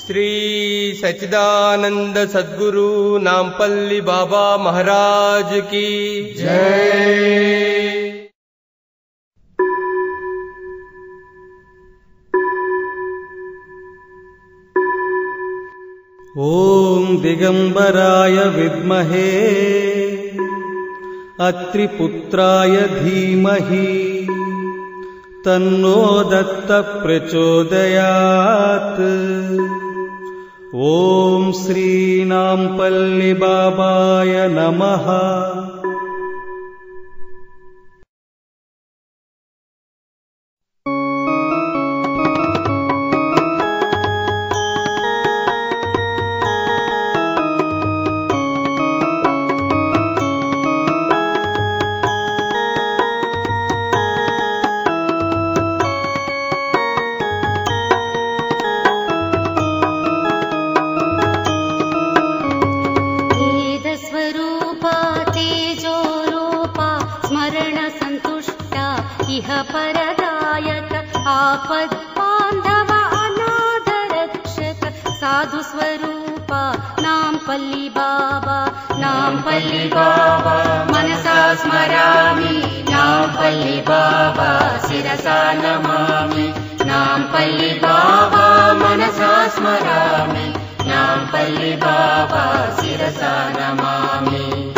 श्री सच्चिदानंद सद्गुरु नामपल्ली बाबा महाराज की जय। ओम दिगंबराय विद्महे अत्रिपुत्राय धीमहि तन्नो दत्त प्रचोदयात्। ओम श्री नामपल्ली बाबाय नमः। नामपल्ली बाबा मनसा स्मरामि, नामपल्ली बाबा शिरसा नमामि, नामपल्ली बाबा मनसा स्मरामि, नामपल्ली बाबा शिरसा नमामि।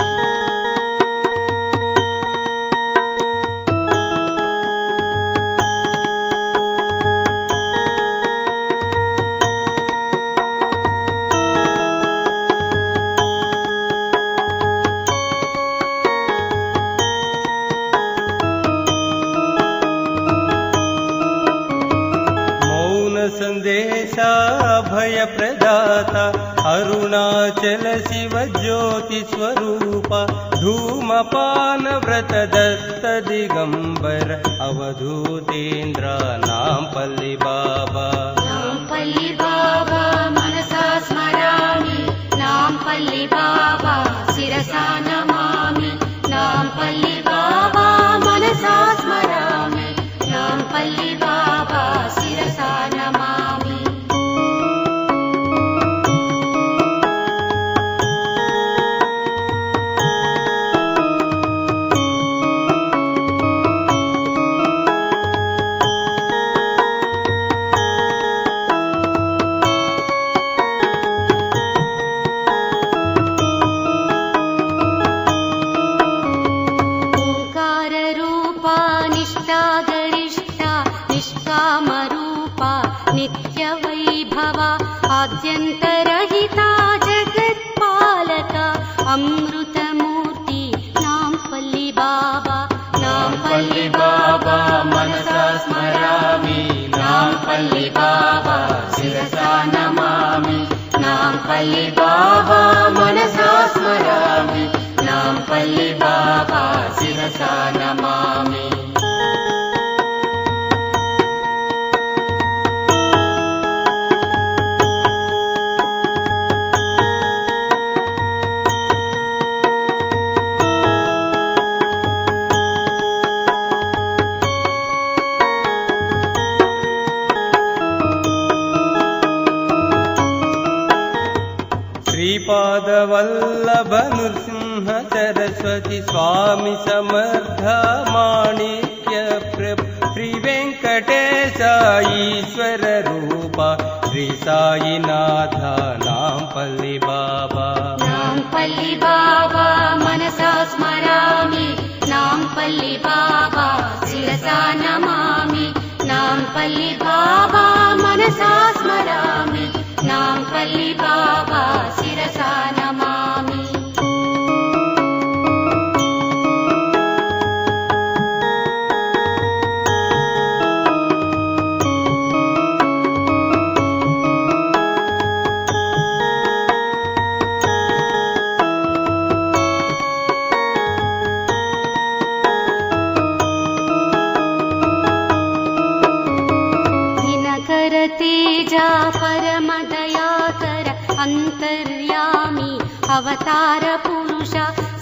संदेशा भय प्रदाता अरुणाचल शिव ज्योति स्वरूपा धूमपान व्रत दत्त दिगंबर अवधूतेन्द्र नामपल्ली बाबा। नामपल्ली बाबा मनसा स्मरामि, नामपल्ली बाबा शिरसा नमामि, नामपल्ली बाबा मनसा स्मरामि, नामपल्ली बाबा शिरसा नमामि। ओंकार रूपा निष्ठा गरिष्ठा निष्कामरूपा नित्य वैभवा आद्यन्तरहिता जगत्पालका अमृतमूर्ति नामपल्ली बाबा। नामपल्ली बाबा मनसा स्मरामि, नामपल्ली बाबा शिरसा नमामि, नामपल्ली बाबा मनसा स्मरामि, नामपल्ली बाबा शिरसा नमामि। श्रीपादवल्लभ नृसिंह सरस्वती स्वामी समर्थ माणिक्य प्रभ श्री वेंकटेश ईश्वर रूपा श्री साईनाथ नामपल्ली बाबा। नामपल्ली बाबा मनसा स्मरामि, नामपल्ली बाबा शिरसा नमामि, नामपल्ली बाबा मनसा स्मरामि, नामपल्ली बाबा शिरसा नमामि। दिनकर तेजा परम दयाकर अंतर्यामी अवतार पुरुष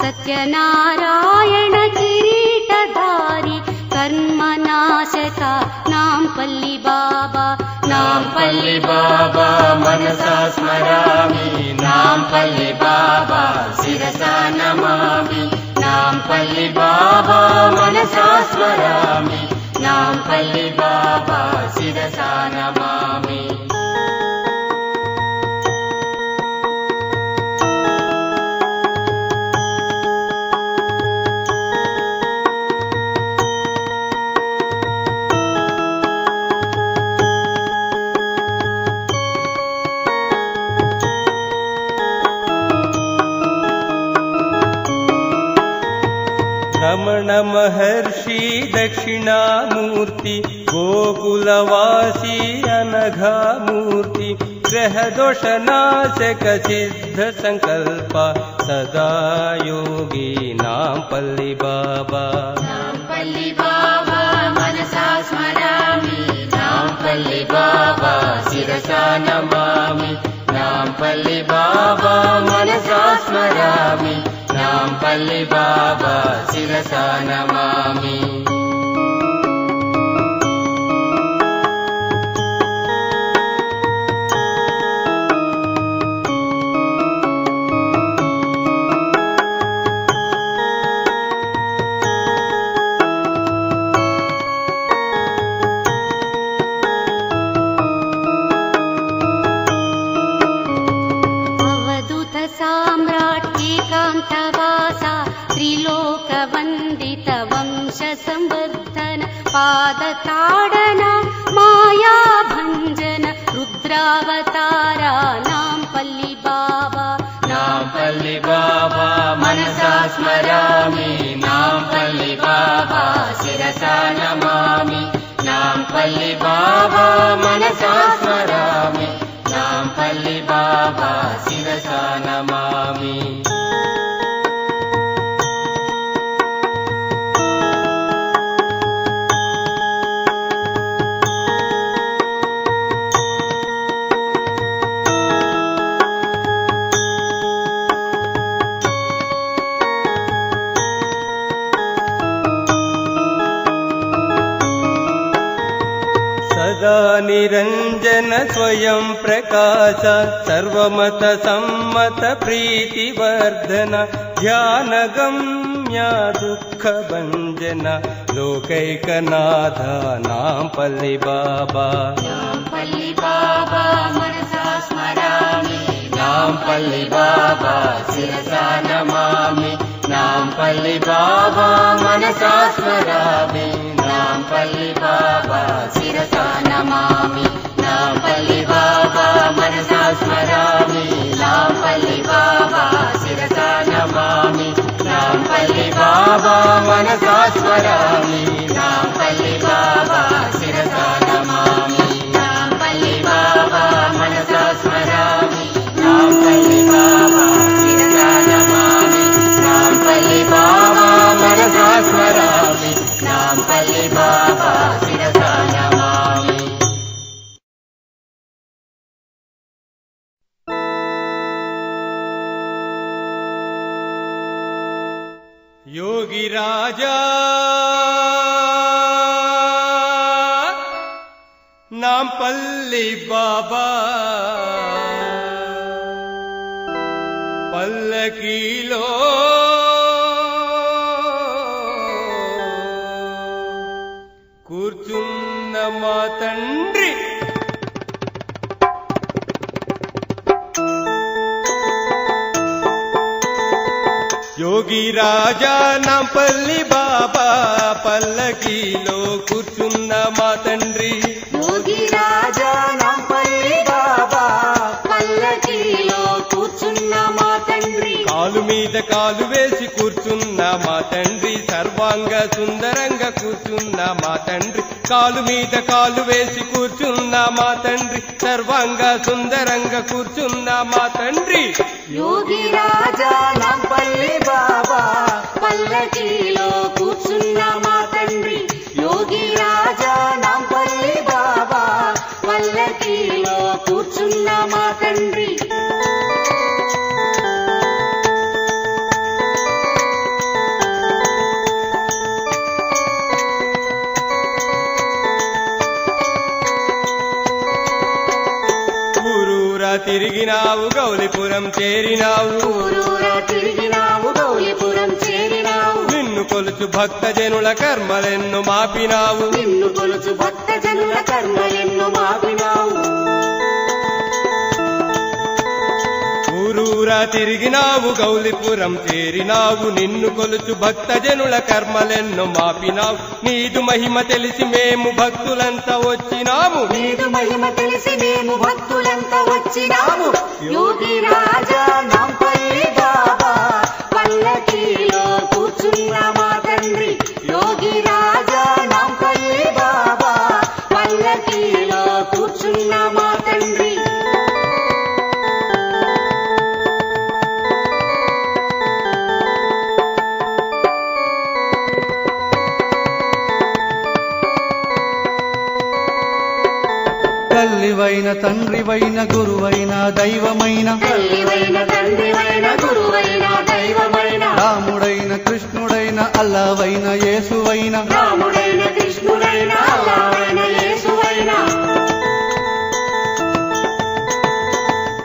सत्यनारायण किरीटधारी कर्मनाशका नामपल्ली बाबा। नामपल्ली बाबा मनसा स्मरामि नाम्पल्लि बाबा शिरसा नमामि नाम्पल्लि बाबा मनसा स्मरामि नाम्पल्लि बाबा शिरसा नमामि रमण महर्षि दक्षिणामूर्ति गोकुलवासी अनघामूर्ति ग्रहदोषनाशक सिद्ध संकल्प सदा योगी नाम्पल्लि बाबा नाम्पल्लि बाबा मनसा स्मरामि नाम्पल्लि बाबा शिरसा नमामि नाम्पल्लि बाबा मनसा स्मरामि नाम्पल्लि बाबा शिरसा नमामि पादताडन माया भंजन रुद्रावतारा नाम्पल्लि बाबा नाम्पल्लि बाबा मनसा स्मरामि नाम्पल्लि बाबा शिरसा नमामि नाम्पल्लि बाबा मनसा स्मरामि नाम्पल्लि बाबा शिरसा नमामि निरंजन स्वयं प्रकाश सर्वमत सम्मत प्रीतिवर्धन ध्यानगम्य दुःख भंजन लोकैकनाथ नाम्पल्लि बाबा नाम्पल्लि बाबा मनसा स्मरामि नाम्पल्लि बाबा शिरसा नमामि नाम्पल्लि बाबा मनसा स्मरामि नाम्पल्लि बाबा शिरसा नमामि नाम्पल्लि बाबा मनसा स्मरामि नाम्पल्लि बाबा शिरसा नमामि नाम्पल्लि बाबा मनसा स्मरामि नाम्पल्लि बाबा शिरसा नमामि नाम्पल्लि बाबा मनसा स्मरामि नाम्पल्लि बाबा शिरसा नमामि नाम्पल्लि बाबा मनसा स्मरामि नाम्पल्लि बाबा शिरसा नमामि योगी राजा नाम्पल्लि बाबा पल्लकीलो కూర్చున్న మా తండ్రి యోగి రాజా నాంపల్లి బాబా పల్లకీలో కూర్చున్న మా తండ్రి యోగి రాజా నాంపల్లి బాబా పల్లకీలో కూర్చున్న మా తండ్రి కాలు మీద కాలు వేసి కూర్చున్న మా తండ్రి సర్వాంగ సుందరంగా కూర్చున్న మా తండ్రి కాలు మీద కాలు వేసి కూర్చున్న మా తండ్రి సర్వాంగ సుందరంగా కూర్చున్న మా తండ్రి యోగి రాజా నాంపల్లి బాబా పల్లకీలో కూర్చున్న మా తండ్రి యోగి రాజా నాంపల్లి బాబా పల్లకీలో కూర్చున్న మా తండ్రి ఊరూరా తిరిగినావు గౌలిపురం చేరినావు ఊరూరా తిరిగినావు గౌలిపురం చేరినావు నిన్ను కొలుచు భక్తజనుల కర్మలెన్ను మాపినావు నిన్ను కొలుచు భక్తజనుల కర్మలెన్ను మాపినావు ఊరూరా తిరిగినావు గౌలిపురం చేరినావు నిన్ను కొలుచు భక్తజనుల కర్మలెన్ను మాపినావు నీదు మహిమ తెలిసి మేము భక్తులంతా వచ్చినాము నీదు మహిమ తెలిసి మేము భక్తులంతా వచ్చినాము యోగి రాజా నాంపల్లి బాబా పల్లకీలో కూర్చున్న మా తండ్రి యోగి రాజా నాంపల్లి బాబా పల్లకీలో కూర్చున్న మా తండ్రి తల్లివైన తండ్రివైన గురువైన దైవమైన తల్లివైన తండ్రివైన గురువైన దైవమైన రాముడైన కృష్ణుడైన అల్లావైన యేసువైన రాముడైన కృష్ణుడైన అల్లాహైన యేసువైన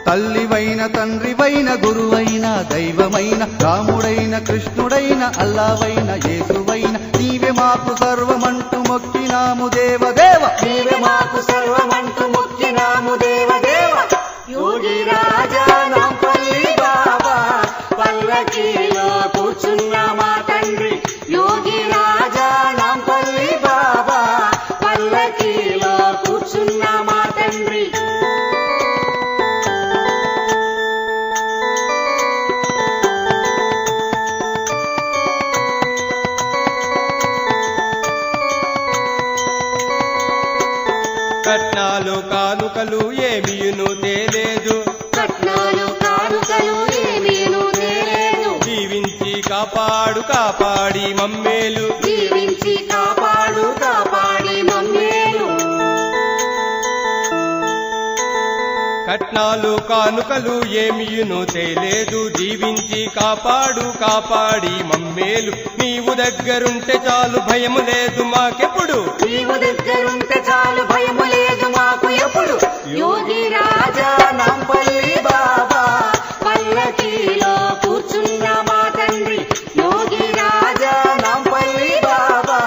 తల్లివైన తండ్రివైన గురువైన దైవమైన రాముడైన కృష్ణుడైన అల్లావైన యేసువైన నీవే మాకు సర్వమంటూ మొక్కినాము దేవదేవ నీవే మాకు సర్వమంటూ మొక్కినాము దేవదేవ యోగి రాజా నాంపల్లి బాబా పల్లకీలో కూర్చున్న మా తండ్రి యోగి రాజా నాంపల్లి బాబా పల్లకీలో కూర్చున్న మా తండ్రి కట్నాలు కానుకలు ఏమీయును తేలేదు కట్నాలు కానుకలు ఏమీను తేలేదు జీవించి కాపాడు కాపాడి మమ్మేలు జీవించి కాపాడు కాపాడి మమ్మేలు కట్నాలు కానుకలు ఏమీయును తేలేదు జీవించి కాపాడు కాపాడి మమ్మేలు నీవు దగ్గరుంటే చాలు భయము లేదు మాకెప్పుడు నీవు దగ్గరుంటే చాలు భయము లేదు మాకు ఎప్పుడు యోగి రాజా నాంపల్లి బాబా పల్లకీలో కూర్చున్న మా తండ్రి యోగి రాజా నాంపల్లి బాబా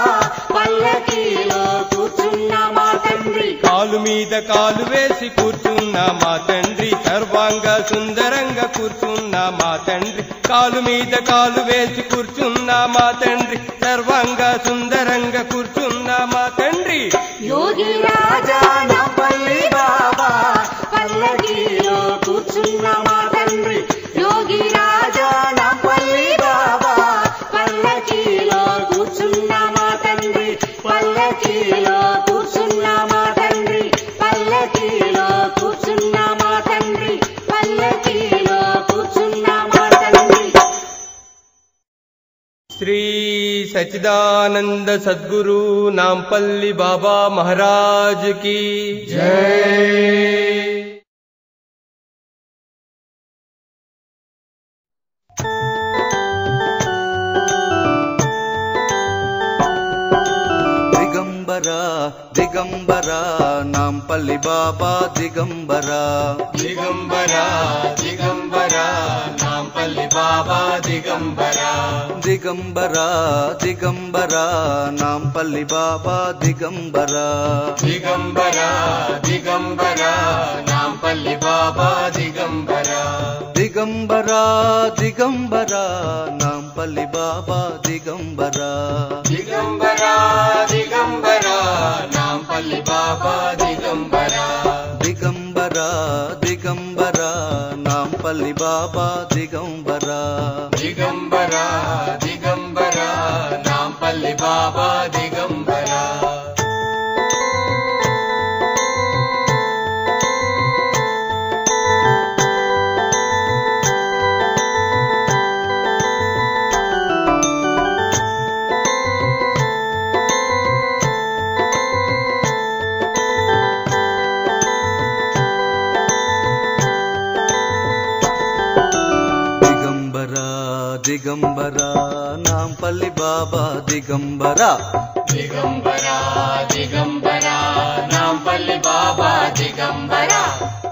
పల్లకీలో కూర్చున్న మా తండ్రి కాలు మీద కాలు వేసి కూర్చున్న మా తండ్రి సర్వాంగ సుందరంగా కూర్చున్న మా తండ్రి కాలు మీద కాలు వేసి కూర్చున్న మా తండ్రి సర్వాంగ సుందరంగా కూర్చున్న మా తండ్రి యోగి రాజా నాంపల్లి బాబా పల్లకీలో కూర్చున్న మా తండ్రి యోగి రాజా నాంపల్లి బాబా పల్లకీలో కూర్చున్న మా తండ్రి పల్లకీలో కూర్చున్న మా తండ్రి పల్లకీలో కూర్చున్న మా తండ్రి పల్లకీలో కూర్చున్న మా తండ్రి శ్రీ సచ్చిదానంద సద్గురు నాంపల్లి బాబా మహారాజ్ की जय। దిగంబరా దిగంబరా నాంపల్లి బాబా దిగంబరా దిగంబరా దిగంబరా నాంపల్లి బాబా దిగంబరా దిగంబరా దిగంబరా నాంపల్లి బాబా దిగంబరా దిగంబరా దిగంబరా నాంపల్లి బాబా దిగంబరా దిగంబరా దిగంబరా నాంపల్లి బాబా దిగంబరా దిగంబరా దిగంబరా నాంపల్లి బాబా దిగంబరా దిగంబరా దిగంబరా నాంపల్లి బాబా దిగంబరా దిగంబరా దిగంబరా నాంపల్లి బాబా దిగంబరా దిగంబరా నాంపల్లి బాబా దిగంబరా దిగంబరా దిగంబరా నాంపల్లి బాబా దిగంబరా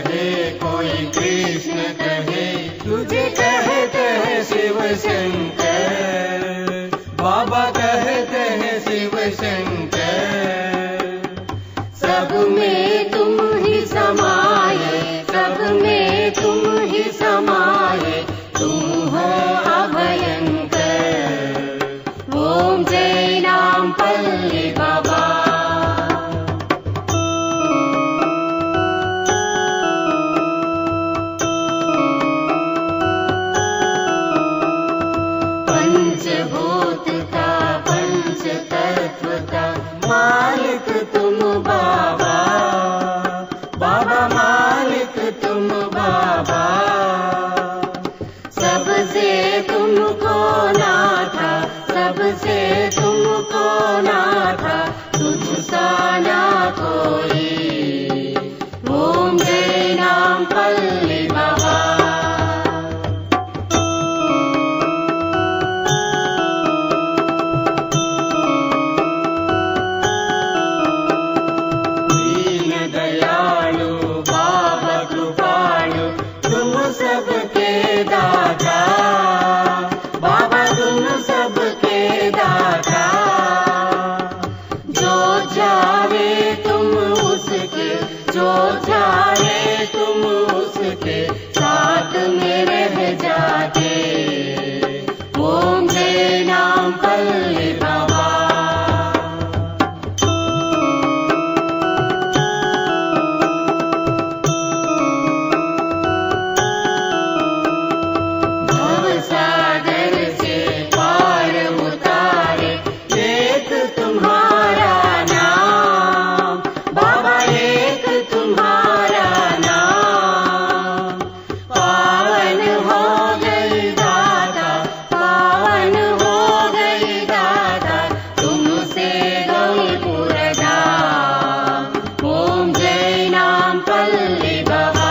कहे कोई कृष्ण कहे, तुझे कहते हैं शिव शंकर, बाबा कहते हैं शिव शंकर। सब में तुम ही समाये, सब में तुम ही समाये, तुम हो अभयंकर। ओम जय नाम पल्ली बाबा। पंचभूत का पंच तत्व का मालिक तुम बाबा, बाबा मालिक तुम बाबा। सबसे तुमको ना था, सबसे तुमको ना था, तुझसा ना कोई। ओम जय नाम पल्ली बाबा। दीन दयालु बाबा कृपालु, तुम सबके दाता, बाबा तुम सबके दाता। जो चाहे तुम उसके, जो चाहे तुम उसके साथ में रह जाते। ओम जय नाम पल्ली बाबा। भवसागर से पार उतारे एक तुम्हारा नाम, बाबा एक तुम्हारा नाम। पावन हो गई दाता, पावन हो गई दाता, तुमसे गौरीपुर धाम। ओम जय नाम पल्ली बाबा।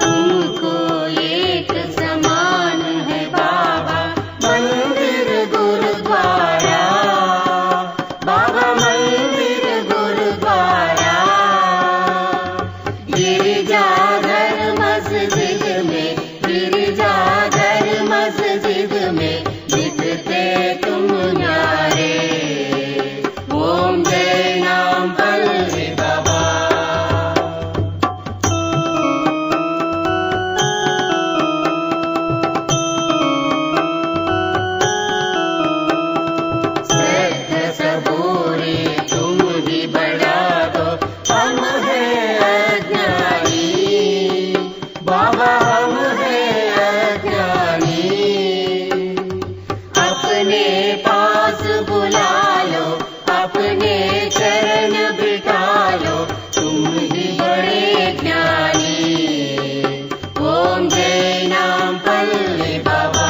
तुमको एक समान है बाबा मंदिर गुरुद्वारा, बाबा मंदिर गुरुद्वारा। गिरजाघर मस्जिद में, गिरजाघर मस्जिद में दिखते तुम न्यारे। ओम जय नाम पल्ली बाबा। श्रद्ध सबूरी तुम ही बढ़ा दो, हम हैं अज्ञानी, बाबा हम हैं अज्ञानी। अपने पास बुला लो, अपने चरण बिठा लो, तुम ही बड़े ज्ञानी। ओम जय नाम पल्ली बाबा।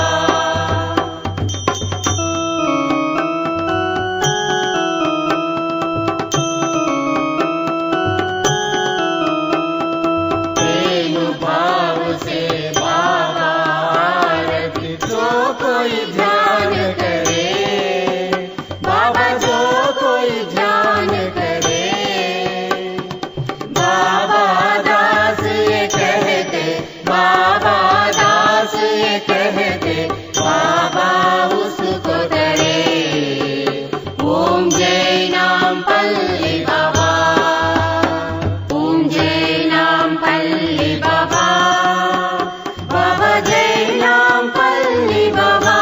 प्रेम भाव से बाबा आरती जो कोई ध्यान करे, बाबा जो कोई ध्यान करे। बाबा दास ये कहते, बाबा दास ये कहते, बाबा उसको करे। ओम जय नाम पल्ली बाबा। ओम जय नाम पल्ली बाबा, बाबा जय नाम पल्ली बाबा।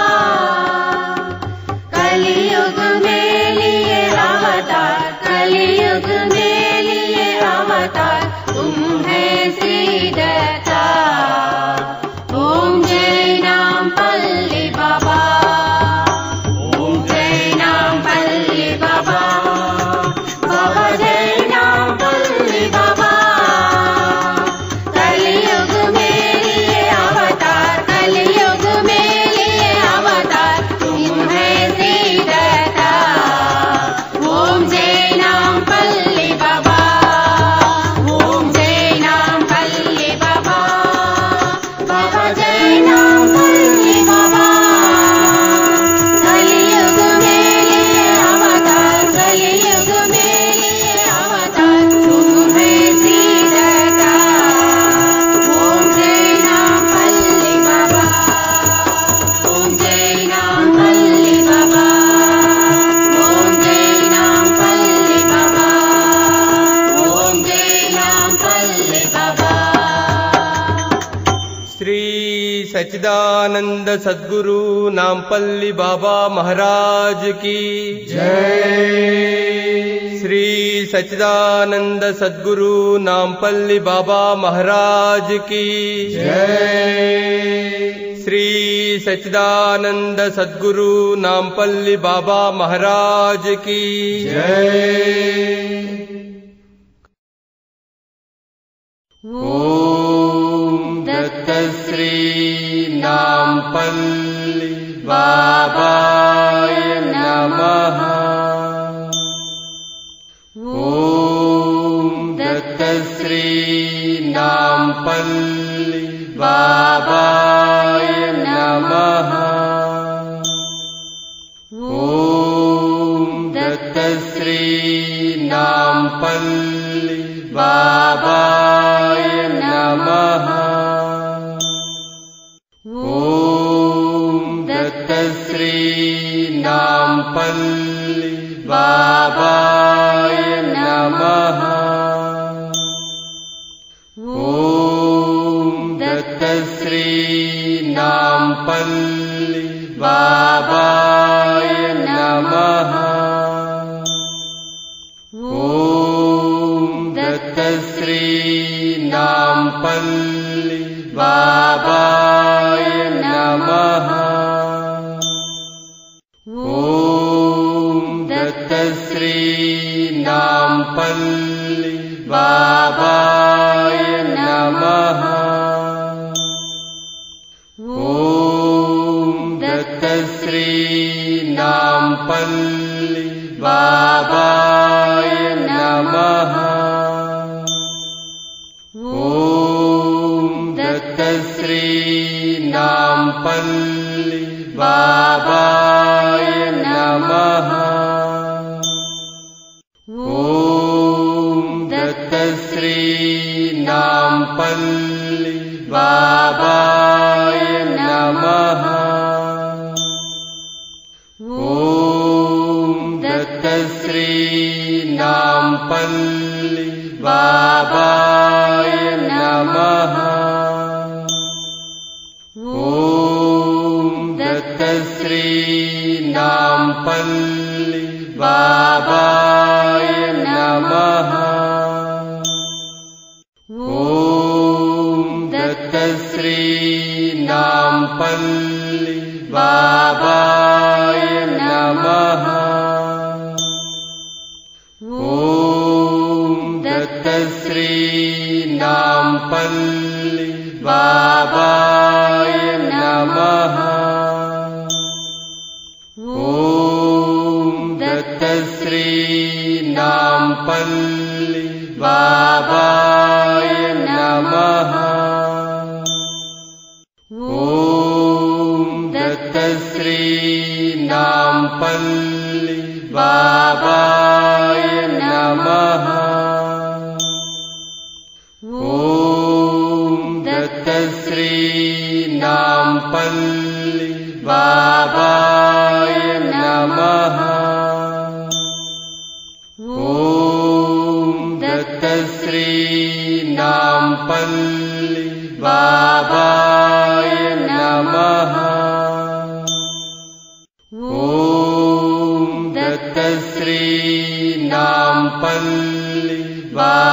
सच्चिदानंद सद्गुरु नामपल्ली बाबा महाराज की जय। श्री सच्चिदानंद सद्गुरु नामपल्ली बाबा महाराज की जय। श्री सच्चिदानंद सद्गुरु नामपल्ली बाबा महाराज की जय। ओम दत्त श्री नामपल्ली बाबाय नमः। ओम दत्त श्री नामपल्ली बाबाय नमः। ओम दत्त श्री नामपल्ली बाबाय नमः। ओम दत्त श्री नामपल्ली बाबाय नमः। ओम दत्त श्री नामपल्ली बाबाय नमः। ओम दत्त श्री नामपल्ली बाबाय नमः। ओम दत्त श्री नामपल्ली बाबाय नमः। ओम दत्त श्री नामपल्ली बाबाय नमः। ओम दत्त श्री नामपल्ली बाबाय नमः। ओम दत्त श्री नामपल्ली बाबाय नमः। ओम दत्त श्री नामपल्ली बाबाय नमः। ओम दत्त श्री नामपल्ली बाबाय नमः। ओम दत्त श्री नामपल्ली बाबाय नमः। ओम दत्त श्री नामपल्ली बाबाय नमः। ओम दत्त श्री नामपल्ली बाबाय नमः। ओम दत्त श्री नामपल्ली बाबाय नमः। ओम दत्त श्री नामपल्ली बाबाय नमः। ओम दत्त श्री नामपल्ली बाबाय नमः। ओम दत्त श्री नामपल्ली बाबाय